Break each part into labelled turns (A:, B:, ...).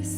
A: Hey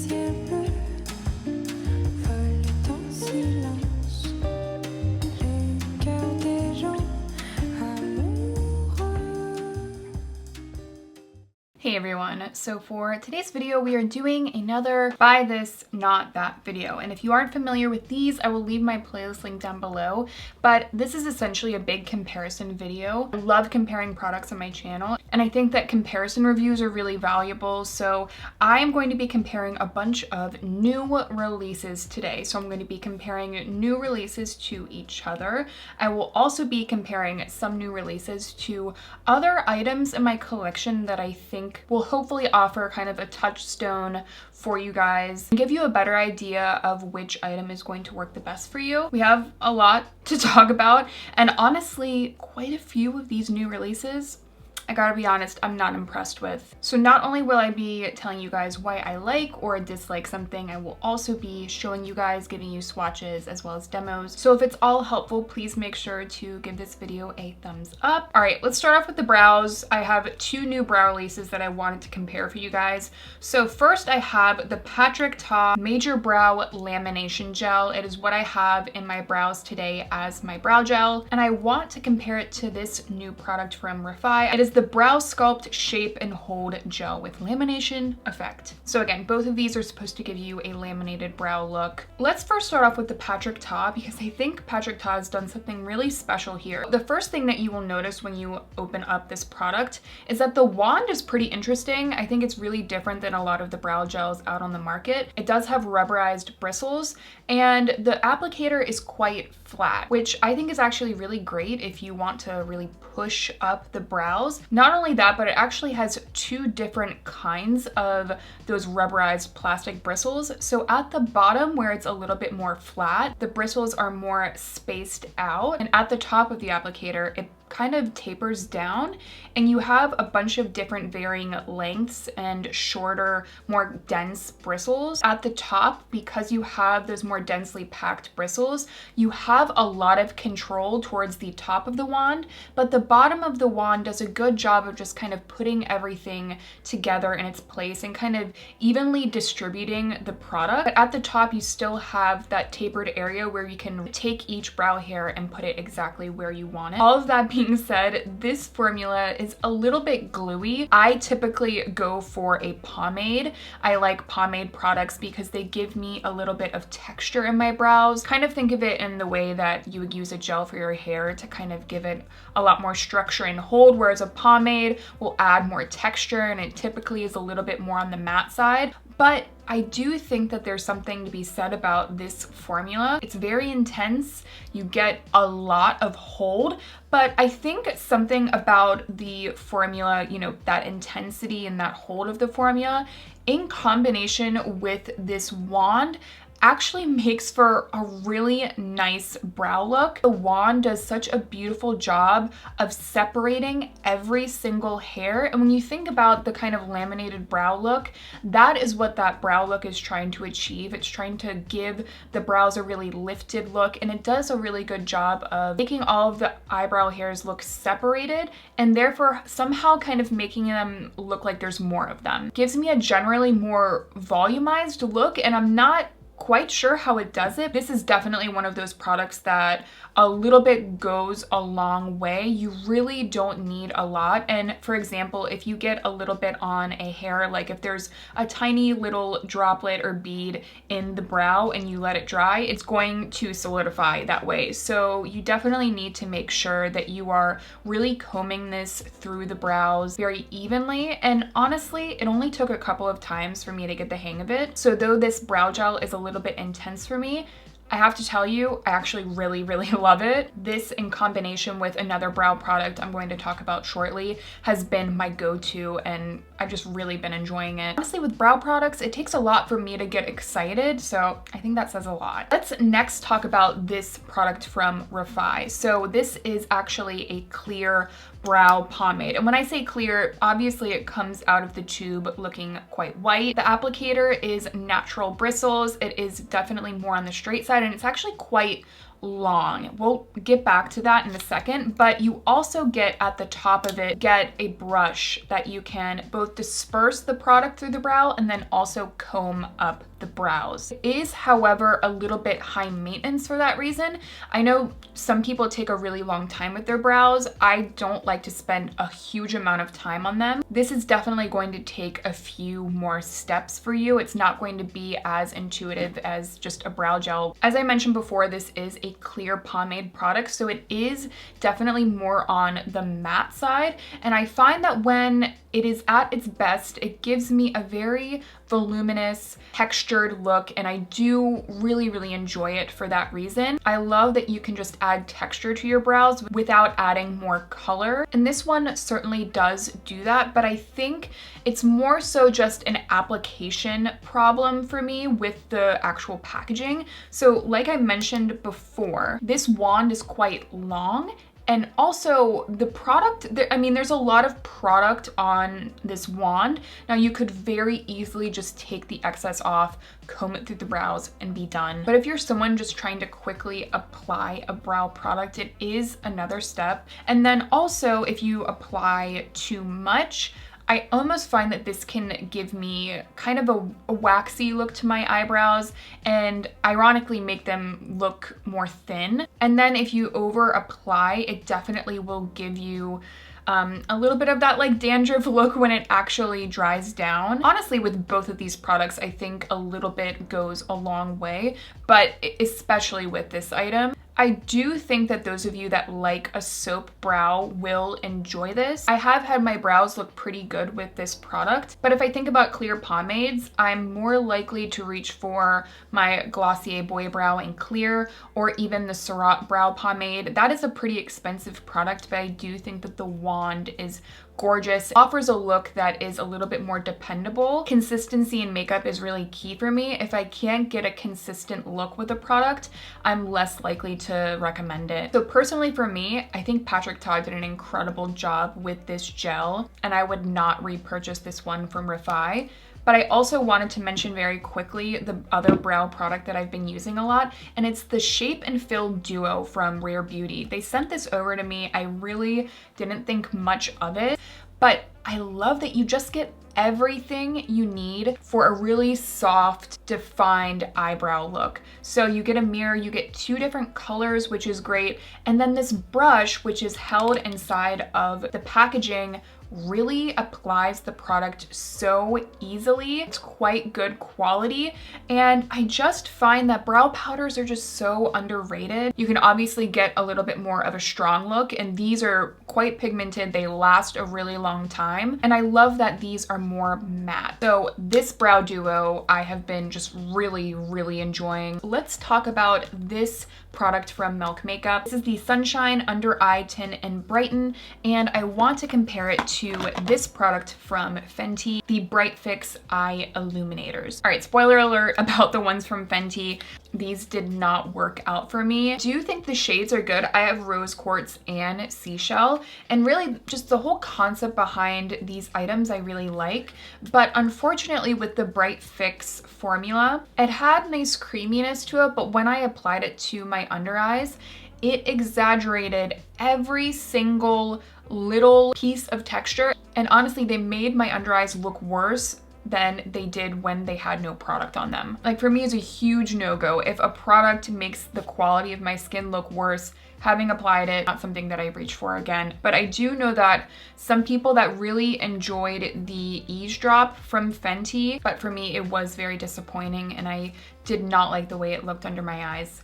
A: everyone, so for today's video we are doing another buy this not that video, and if you aren't familiar with these I will leave my playlist link down below, but this is essentially a big comparison video. I love comparing products on my channel and I think that comparison reviews are really valuable, so I am going to be comparing a bunch of new releases today. So I'm going to be comparing new releases to each other. I will also be comparing some new releases to other items in my collection that I think will hopefully offer kind of a touchstone for you guys and give you a better idea of which item is going to work the best for you. We have a lot to talk about, and honestly, quite a few of these new releases, I gotta be honest, I'm not impressed with. So not only will I be telling you guys why I like or dislike something, I will also be showing you guys, giving you swatches as well as demos. So if it's all helpful, please make sure to give this video a thumbs up. All right, let's start off with the brows. I have two new brow releases that I wanted to compare for you guys. So first I have the Patrick Ta Major Brow Lamination Gel. It is what I have in my brows today as my brow gel, and I want to compare it to this new product from Refy. It is the Brow Sculpt Shape and Hold Gel with lamination effect. So again, both of these are supposed to give you a laminated brow look. Let's first start off with the Patrick Ta because I think Patrick Ta has done something really special here. The first thing that you will notice when you open up this product is that the wand is pretty interesting. I think it's really different than a lot of the brow gels out on the market. It does have rubberized bristles and the applicator is quite flat, which I think is actually really great if you want to really push up the brows. Not only that, but it actually has two different kinds of those rubberized plastic bristles. So at the bottom where it's a little bit more flat, the bristles are more spaced out, and at the top of the applicator, it kind of tapers down and you have a bunch of different varying lengths and shorter, more dense bristles. At the top, because you have those more densely packed bristles, you have a lot of control towards the top of the wand, but the bottom of the wand does a good job of just kind of putting everything together in its place and kind of evenly distributing the product. But at the top, you still have that tapered area where you can take each brow hair and put it exactly where you want it. All of that being said, this formula is a little bit gluey. I typically go for a pomade. I like pomade products because they give me a little bit of texture in my brows. Kind of think of it in the way that you would use a gel for your hair to kind of give it a lot more structure and hold, whereas a pomade will add more texture and it typically is a little bit more on the matte side. But I do think that there's something to be said about this formula. It's very intense. You get a lot of hold, but I think something about the formula, you know, that intensity and that hold of the formula in combination with this wand actually makes for a really nice brow look. The wand does such a beautiful job of separating every single hair, and when you think about the kind of laminated brow look, that is what that brow look is trying to achieve. It's trying to give the brows a really lifted look, and it does a really good job of making all of the eyebrow hairs look separated and therefore somehow kind of making them look like there's more of them. Gives me a generally more volumized look, and I'm not quite sure how it does it. This is definitely one of those products that a little bit goes a long way. You really don't need a lot. And for example, if you get a little bit on a hair, like if there's a tiny little droplet or bead in the brow and you let it dry, it's going to solidify that way. So you definitely need to make sure that you are really combing this through the brows very evenly. And honestly, it only took a couple of times for me to get the hang of it. So though this brow gel is a little bit intense for me, I have to tell you, I actually really love it. This in combination with another brow product I'm going to talk about shortly has been my go-to, and I've just really been enjoying it. Honestly, with brow products, it takes a lot for me to get excited, so I think that says a lot. Let's next talk about this product from Refy. So this is actually a clear brow pomade. And when I say clear, obviously it comes out of the tube looking quite white. The applicator is natural bristles. It is definitely more on the straight side, and it's actually quite long. We'll get back to that in a second, but you also get at the top of it, get a brush that you can both disperse the product through the brow and then also comb up the brows. It is, however, a little bit high maintenance for that reason. I know some people take a really long time with their brows. I don't like to spend a huge amount of time on them. This is definitely going to take a few more steps for you. It's not going to be as intuitive as just a brow gel. As I mentioned before, this is a clear pomade product, so it is definitely more on the matte side. And I find that when it is at its best, it gives me a very voluminous, textured look, and I do really enjoy it for that reason. I love that you can just add texture to your brows without adding more color, and this one certainly does do that, but I think it's more so just an application problem for me with the actual packaging. So like I mentioned before, this wand is quite long. And also the product, I mean, there's a lot of product on this wand. Now you could very easily just take the excess off, comb it through the brows and be done. But if you're someone just trying to quickly apply a brow product, it is another step. And then also if you apply too much, I almost find that this can give me kind of a waxy look to my eyebrows and ironically make them look more thin. And then if you over apply, it definitely will give you a little bit of that like dandruff look when it actually dries down. Honestly, with both of these products, I think a little bit goes a long way, but especially with this item. I do think that those of you that like a soap brow will enjoy this. I have had my brows look pretty good with this product, but if I think about clear pomades, I'm more likely to reach for my Glossier Boy Brow in Clear or even the Surratt Brow Pomade. That is a pretty expensive product, but I do think that the wand is gorgeous. It offers a look that is a little bit more dependable. Consistency in makeup is really key for me. If I can't get a consistent look with a product, I'm less likely to recommend it. So personally for me, I think Patrick Ta did an incredible job with this gel, and I would not repurchase this one from Refy. But I also wanted to mention very quickly the other brow product that I've been using a lot, and it's the Shape and Fill Duo from Rare Beauty. They sent this over to me. I really didn't think much of it, but I love that you just get everything you need for a really soft, defined eyebrow look. So you get a mirror, you get two different colors, which is great, and then this brush, which is held inside of the packaging, really applies the product so easily. It's quite good quality, and I just find that brow powders are just so underrated. You can obviously get a little bit more of a strong look, and these are quite pigmented. They last a really long time, and I love that these are more matte. So this brow duo I have been just really enjoying. Let's talk about this product from Milk Makeup. This is the Sunshine Under Eye Tint and Brighten, and I want to compare it to this product from Fenty, the Bright Fix Eye Illuminators. All right, spoiler alert about the ones from Fenty. These did not work out for me. I do think the shades are good. I have Rose Quartz and Seashell, and really just the whole concept behind these items I really like. But unfortunately with the Bright Fix formula, it had nice creaminess to it, but when I applied it to my under eyes, it exaggerated every single little piece of texture. And honestly, they made my under eyes look worse than they did when they had no product on them. Like for me, it's a huge no-go. If a product makes the quality of my skin look worse, having applied it, not something that I reach for again. But I do know that some people that really enjoyed the Eavesdrop from Fenty, but for me, it was very disappointing and I did not like the way it looked under my eyes.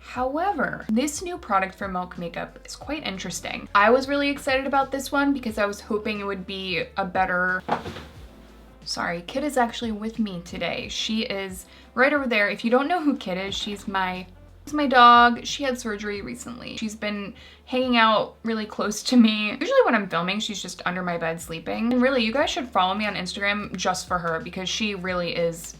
A: However, this new product from Milk Makeup is quite interesting. I was really excited about this one because I was hoping it would be a better... Sorry, Kit is actually with me today. She is right over there. If you don't know who Kit is, she's my dog. She had surgery recently. She's been hanging out really close to me. Usually when I'm filming, she's just under my bed sleeping. And really, you guys should follow me on Instagram just for her because she is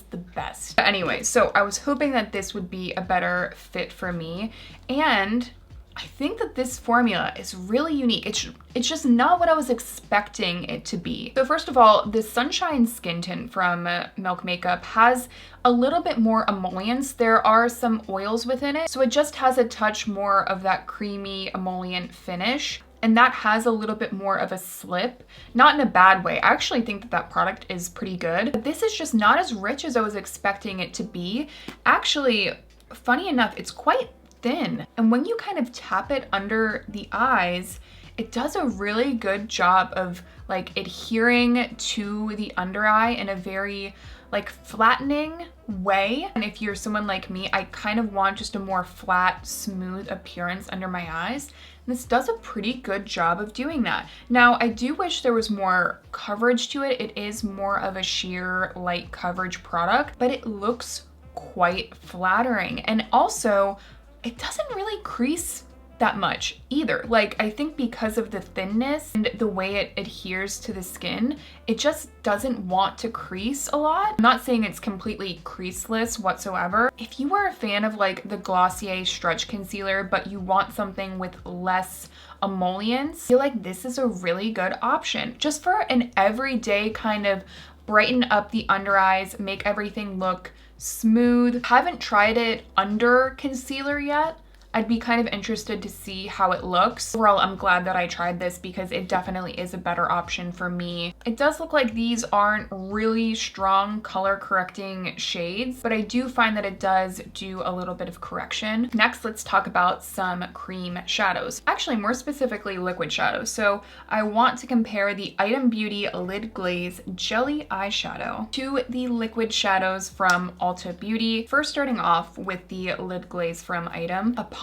A: the best. But anyway, so I was hoping that this would be a better fit for me. And I think that this formula is really unique. It's just not what I was expecting it to be. So first of all, the Sunshine Skin Tint from Milk Makeup has a little bit more emollients. There are some oils within it, so it just has a touch more of that creamy emollient finish. And that has a little bit more of a slip, not in a bad way. I actually think that that product is pretty good, but this is just not as rich as I was expecting it to be. Actually, funny enough, it's quite thin. And when you kind of tap it under the eyes, it does a really good job of like adhering to the under eye in a very like flattening way. And if you're someone like me, I kind of want just a more flat, smooth appearance under my eyes. And this does a pretty good job of doing that. Now, I do wish there was more coverage to it. It is more of a sheer light coverage product, but it looks quite flattering. And also, it doesn't really crease that much either. Like, I think because of the thinness and the way it adheres to the skin, it just doesn't want to crease a lot. I'm not saying it's completely creaseless whatsoever. If you are a fan of like the Glossier Stretch Concealer, but you want something with less emollients, I feel like this is a really good option. Just for an everyday kind of brighten up the under eyes, make everything look smooth. Haven't tried it under concealer yet. I'd be kind of interested to see how it looks. Overall, I'm glad that I tried this because it definitely is a better option for me. It does look like these aren't really strong color correcting shades, but I do find that it does do a little bit of correction. Next, let's talk about some cream shadows. Actually, more specifically, liquid shadows. So I want to compare the Item Beauty Lid Glaze Jelly Eyeshadow to the liquid shadows from Ulta Beauty. First, starting off with the Lid Glaze from Item. Upon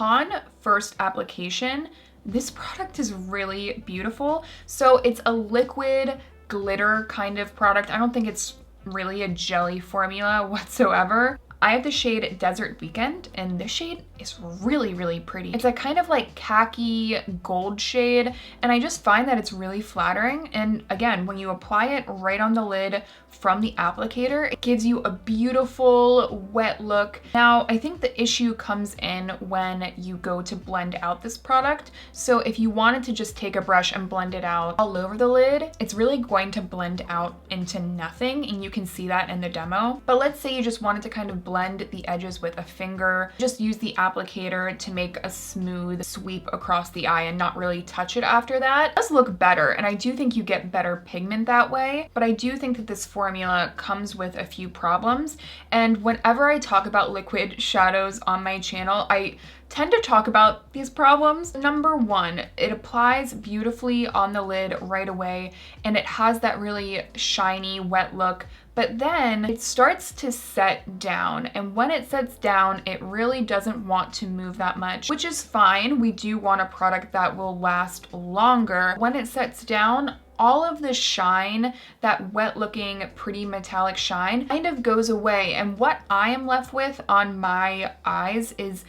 A: first application, this product is really beautiful. So it's a liquid glitter kind of product. I don't think it's really a jelly formula whatsoever. I have the shade Desert Weekend, and this shade is really, really pretty. It's a kind of like khaki gold shade, and I just find that it's really flattering. And again, when you apply it right on the lid from the applicator, it gives you a beautiful wet look. Now, I think the issue comes in when you go to blend out this product. So if you wanted to just take a brush and blend it out all over the lid, it's really going to blend out into nothing, and you can see that in the demo. But let's say you just wanted to kind of blend the edges with a finger, just use the applicator to make a smooth sweep across the eye and not really touch it after that. It does look better, and I do think you get better pigment that way, but I do think that this formula comes with a few problems. And whenever I talk about liquid shadows on my channel, I tend to talk about these problems. Number one, it applies beautifully on the lid right away, and it has that really shiny, wet look, but then it starts to set down. And when it sets down, it really doesn't want to move that much, which is fine. We do want a product that will last longer. When it sets down, all of the shine, that wet looking, pretty metallic shine, kind of goes away. And what I am left with on my eyes is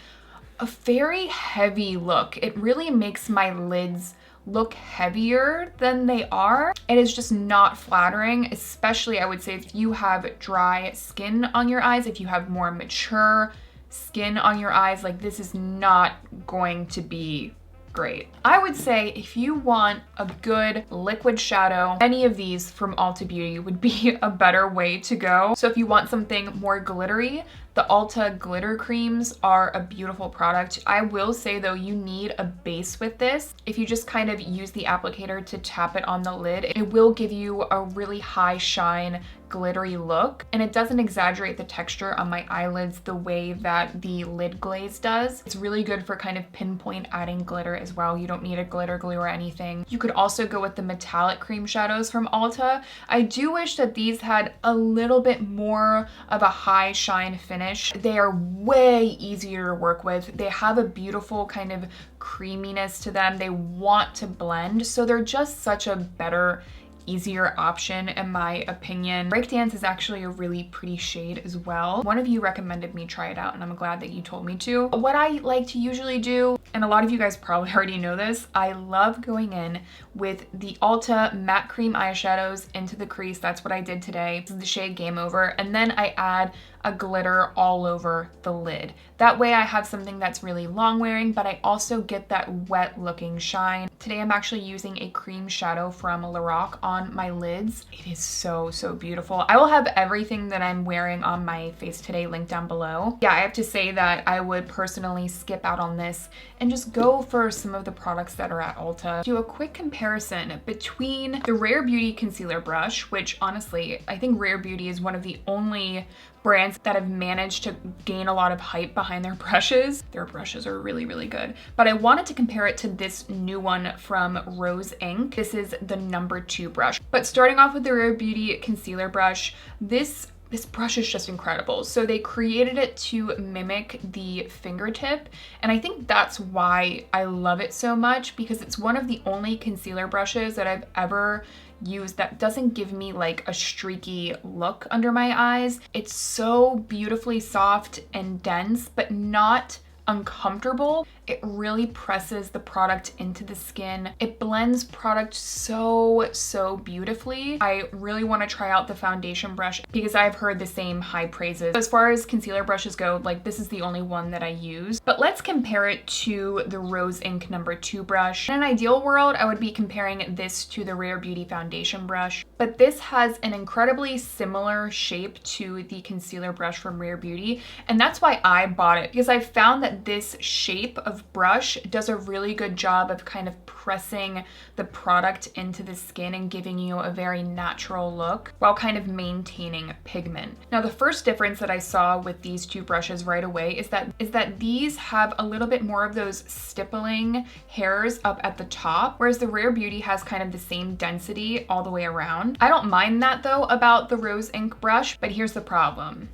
A: a very heavy look. It really makes my lids look heavier than they are. It is just not flattering, especially I would say if you have dry skin on your eyes, if you have more mature skin on your eyes, like this is not going to be great. I would say if you want a good liquid shadow, any of these from Ulta Beauty would be a better way to go. So if you want something more glittery, the Ulta glitter creams are a beautiful product. I will say though, you need a base with this. If you just kind of use the applicator to tap it on the lid, it will give you a really high shine, glittery look, and it doesn't exaggerate the texture on my eyelids the way that the lid glaze does. It's really good for kind of pinpoint adding glitter as well. You don't need a glitter glue or anything. You could also go with the metallic cream shadows from Ulta. I do wish that these had a little bit more of a high shine finish. They are way easier to work with. They have a beautiful kind of creaminess to them. They want to blend, so they're just such a better, easier option in my opinion. Breakdance is actually a really pretty shade as well. One of you recommended me try it out, and I'm glad that you told me to. What I like to usually do and a lot of you guys probably already know this, I love going in with the Ulta matte cream eyeshadows into the crease. That's what I did today. This is the shade Game Over. And then I add a glitter all over the lid. That way I have something that's really long wearing, but I also get that wet looking shine. Today I'm actually using a cream shadow from Lorac on my lids. It is so, so beautiful. I will have everything that I'm wearing on my face today linked down below. Yeah, I have to say that I would personally skip out on this and just go for some of the products that are at Ulta. Do a quick comparison between the Rare Beauty concealer brush, which honestly, I think Rare Beauty is one of the only brands that have managed to gain a lot of hype behind their brushes. Their brushes are really, really good. But I wanted to compare it to this new one from Rose Inc. This is the number 2 brush. But starting off with the Rare Beauty concealer brush, this brush is just incredible. So they created it to mimic the fingertip, and I think that's why I love it so much, because it's one of the only concealer brushes that I've ever used that doesn't give me like a streaky look under my eyes. It's so beautifully soft and dense, but not uncomfortable. It really presses the product into the skin. It blends product so, so beautifully. I really want to try out the foundation brush because I've heard the same high praises. As far as concealer brushes go, like this is the only one that I use. But let's compare it to the Rose Inc. number 2 brush. In an ideal world, I would be comparing this to the Rare Beauty foundation brush, but this has an incredibly similar shape to the concealer brush from Rare Beauty, and that's why I bought it, because I found that this shape of brush does a really good job of kind of pressing the product into the skin and giving you a very natural look while kind of maintaining pigment. Now, the first difference that I saw with these 2 brushes right away is that these have a little bit more of those stippling hairs up at the top, whereas the Rare Beauty has kind of the same density all the way around. I don't mind that though about the Rose Inc. brush, but here's the problem.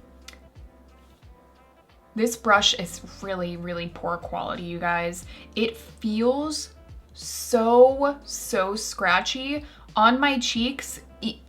A: This brush is really, really poor quality, you guys. It feels so, so scratchy on my cheeks,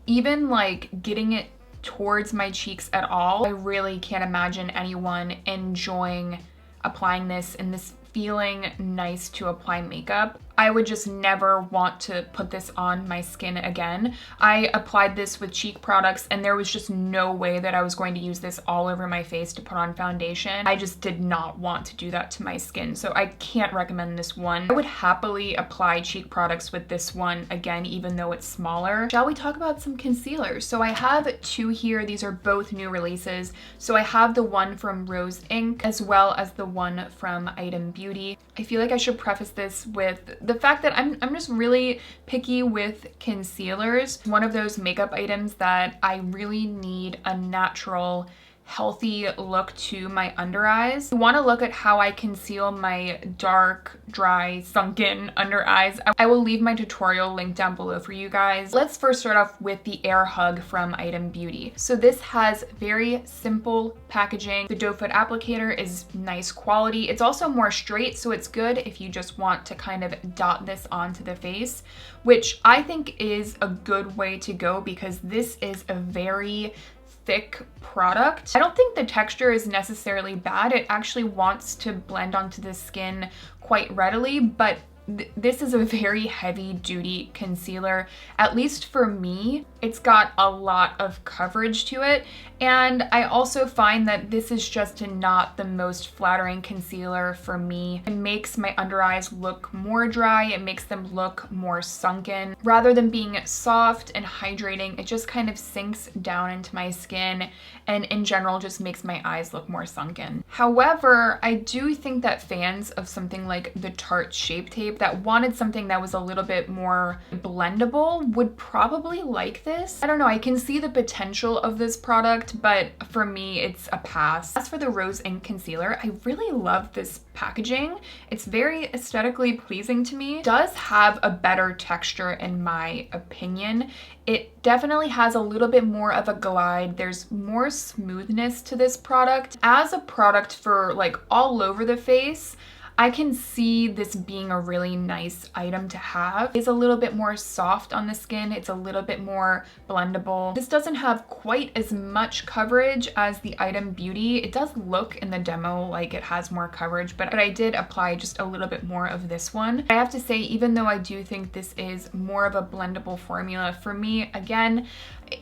A: even like getting it towards my cheeks at all. I really can't imagine anyone enjoying applying this and this feeling nice to apply makeup. I would just never want to put this on my skin again. I applied this with cheek products and there was just no way that I was going to use this all over my face to put on foundation. I just did not want to do that to my skin, so I can't recommend this one. I would happily apply cheek products with this one again, even though it's smaller. Shall we talk about some concealers? So I have 2 here. These are both new releases. So I have the one from Rose Inc. as well as the one from Item Beauty. I feel like I should preface this with the fact that I'm just really picky with concealers. One of those makeup items that I really need a natural, healthy look to my under eyes. I want to look at how I conceal my dark, dry, sunken under eyes. I will leave my tutorial linked down below for you guys. Let's first start off with the Air Hug from Item Beauty. So this has very simple packaging. The doe foot applicator is nice quality. It's also more straight, so it's good if you just want to kind of dot this onto the face, which I think is a good way to go because this is a very thick product. I don't think the texture is necessarily bad. It actually wants to blend onto the skin quite readily, but this is a very heavy duty concealer. At least for me, it's got a lot of coverage to it. And I also find that this is just not the most flattering concealer for me. It makes my under eyes look more dry. It makes them look more sunken. Rather than being soft and hydrating, it just kind of sinks down into my skin and in general just makes my eyes look more sunken. However, I do think that fans of something like the Tarte Shape Tape that wanted something that was a little bit more blendable would probably like this. I don't know, I can see the potential of this product, but for me, it's a pass. As for the Rose Inc. concealer, I really love this packaging. It's very aesthetically pleasing to me. It does have a better texture in my opinion. It definitely has a little bit more of a glide. There's more smoothness to this product. As a product for like all over the face, I can see this being a really nice item to have. It's a little bit more soft on the skin. It's a little bit more blendable. This doesn't have quite as much coverage as the Item Beauty. It does look in the demo like it has more coverage, but I did apply just a little bit more of this one. I have to say, even though I do think this is more of a blendable formula, for me, again,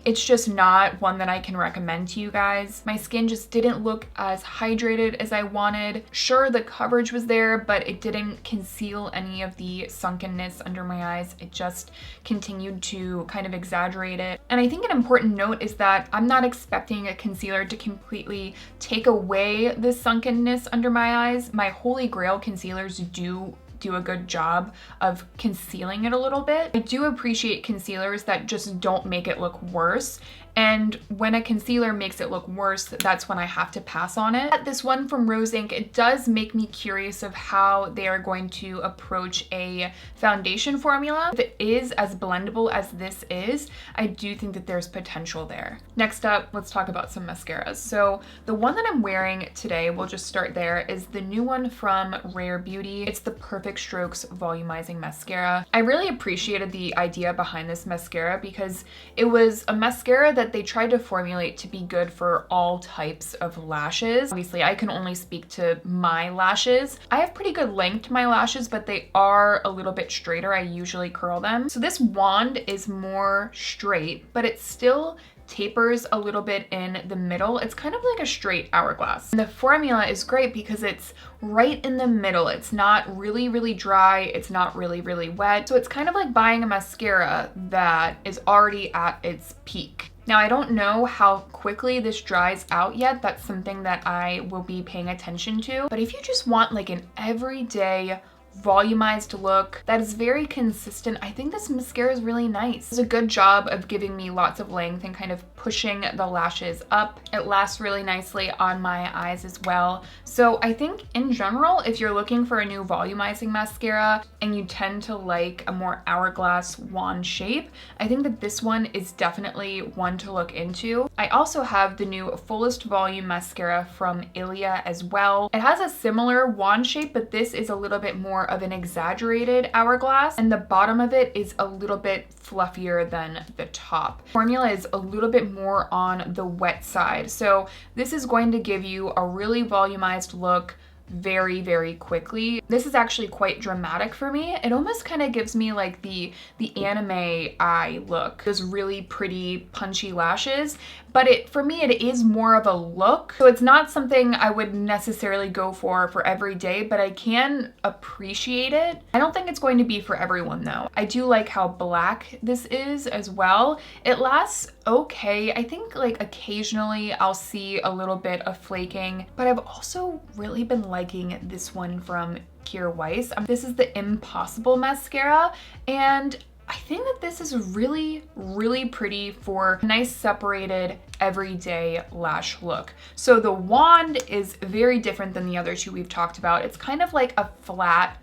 A: it's just not one that I can recommend to you guys. My skin just didn't look as hydrated as I wanted. Sure, the coverage was there, but it didn't conceal any of the sunkenness under my eyes. It just continued to kind of exaggerate it. And I think an important note is that I'm not expecting a concealer to completely take away the sunkenness under my eyes. My Holy Grail concealers do a good job of concealing it a little bit. I do appreciate concealers that just don't make it look worse. And when a concealer makes it look worse, that's when I have to pass on it. This one from Rose Inc, it does make me curious of how they are going to approach a foundation formula. If it is as blendable as this is, I do think that there's potential there. Next up, let's talk about some mascaras. So the one that I'm wearing today, we'll just start there, is the new one from Rare Beauty. It's the Perfect Strokes Volumizing Mascara. I really appreciated the idea behind this mascara because it was a mascara that they tried to formulate to be good for all types of lashes. Obviously, I can only speak to my lashes. I have pretty good length to my lashes, but they are a little bit straighter. I usually curl them. So this wand is more straight, but it still tapers a little bit in the middle. It's kind of like a straight hourglass. And the formula is great because it's right in the middle. It's not really, really dry. It's not really, really wet. So it's kind of like buying a mascara that is already at its peak. Now, I don't know how quickly this dries out yet. That's something that I will be paying attention to. But if you just want like an everyday volumized look that is very consistent, I think this mascara is really nice. It does a good job of giving me lots of length and kind of pushing the lashes up. It lasts really nicely on my eyes as well. So I think in general, if you're looking for a new volumizing mascara and you tend to like a more hourglass wand shape, I think that this one is definitely one to look into. I also have the new Fullest Volume mascara from Ilia as well. It has a similar wand shape, but this is a little bit more of an exaggerated hourglass, and the bottom of it is a little bit fluffier than the top. Formula is a little bit more on the wet side, so this is going to give you a really volumized look very, very quickly. This is actually quite dramatic for me. It almost kind of gives me like the anime eye look. Those really pretty punchy lashes, but for me it is more of a look. So it's not something I would necessarily go for every day, but I can appreciate it. I don't think it's going to be for everyone though. I do like how black this is as well. It lasts okay. I think like occasionally I'll see a little bit of flaking, but I've also really been liking this one from Kjaer Weis. This is the Impossible mascara, and I think that this is really, really pretty for a nice separated everyday lash look. So the wand is very different than the other two we've talked about. It's kind of like a flat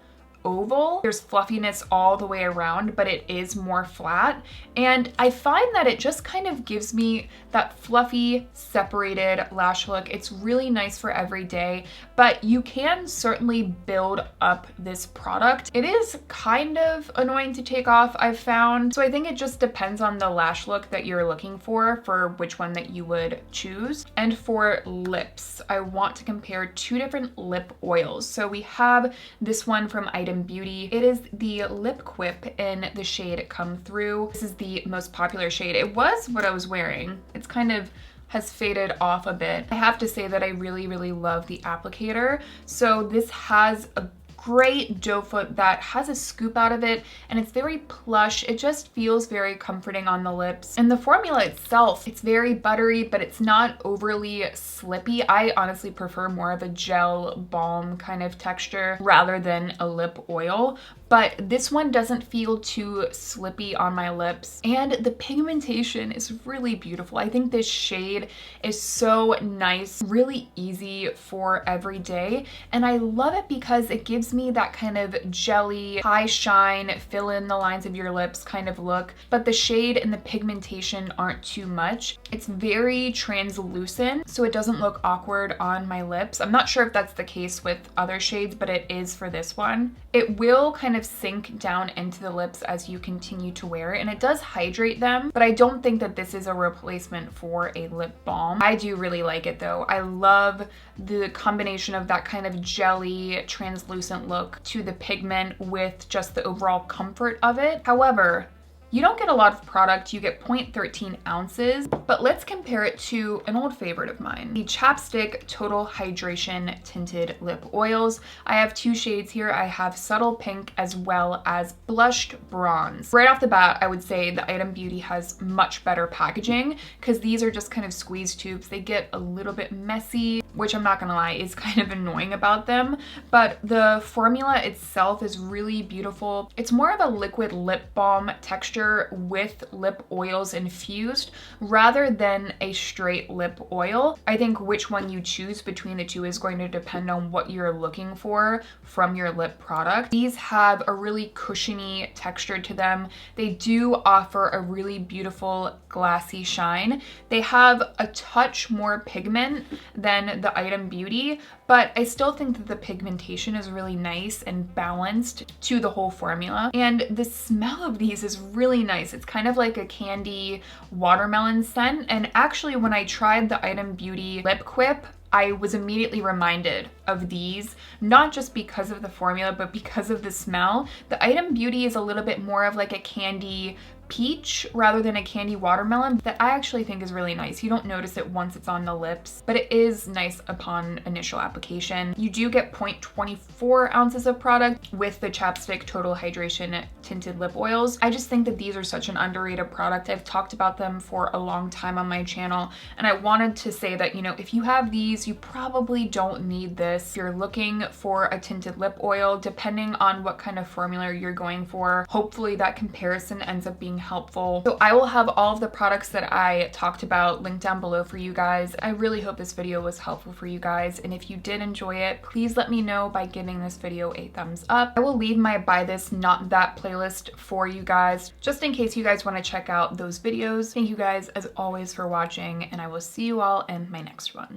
A: oval. There's fluffiness all the way around, but it is more flat. And I find that it just kind of gives me that fluffy, separated lash look. It's really nice for every day, but you can certainly build up this product. It is kind of annoying to take off, I've found. So I think it just depends on the lash look that you're looking for which one that you would choose. And for lips, I want to compare two different lip oils. So we have this one from Item Beauty. It is the Lip Quip in the shade Come Through. This is the most popular shade. It was what I was wearing. It's kind of has faded off a bit. I have to say that I really, really love the applicator. So this has a great doe foot that has a scoop out of it, and it's very plush. It just feels very comforting on the lips. And the formula itself, it's very buttery, but it's not overly slippy. I honestly prefer more of a gel balm kind of texture rather than a lip oil. But this one doesn't feel too slippy on my lips. And the pigmentation is really beautiful. I think this shade is so nice, really easy for every day. And I love it because it gives gives me that kind of jelly, high shine, fill in the lines of your lips kind of look, but the shade and the pigmentation aren't too much. It's very translucent, so it doesn't look awkward on my lips. I'm not sure if that's the case with other shades, but it is for this one. It will kind of sink down into the lips as you continue to wear it, and it does hydrate them, but I don't think that this is a replacement for a lip balm. I do really like it though. I love the combination of that kind of jelly, translucent look to the pigment with just the overall comfort of it. However, you don't get a lot of product, you get 0.13 ounces, but let's compare it to an old favorite of mine, the Chapstick Total Hydration Tinted Lip Oils. I have two shades here. I have Subtle Pink as well as Blushed Bronze. Right off the bat, I would say the Item Beauty has much better packaging because these are just kind of squeeze tubes. They get a little bit messy, which I'm not gonna lie is kind of annoying about them, but the formula itself is really beautiful. It's more of a liquid lip balm texture with lip oils infused rather than a straight lip oil. I think which one you choose between the two is going to depend on what you're looking for from your lip product. These have a really cushiony texture to them. They do offer a really beautiful glassy shine. They have a touch more pigment than the Item Beauty, but I still think that the pigmentation is really nice and balanced to the whole formula. And the smell of these is really nice. It's kind of like a candy watermelon scent. And actually when I tried the Item Beauty Lip Quip, I was immediately reminded of these, not just because of the formula, but because of the smell. The Item Beauty is a little bit more of like a candy peach rather than a candy watermelon that I actually think is really nice. You don't notice it once it's on the lips, but it is nice upon initial application. You do get 0.24 ounces of product with the Chapstick Total Hydration Tinted Lip Oils. I just think that these are such an underrated product. I've talked about them for a long time on my channel, and I wanted to say that, you know, if you have these, you probably don't need this. If you're looking for a tinted lip oil, depending on what kind of formula you're going for, hopefully that comparison ends up being helpful. So I will have all of the products that I talked about linked down below for you guys. I really hope this video was helpful for you guys, and if you did enjoy it, please let me know by giving this video a thumbs up. I will leave my Buy This Not That playlist for you guys, just in case you guys want to check out those videos. Thank you guys as always for watching, and I will see you all in my next one.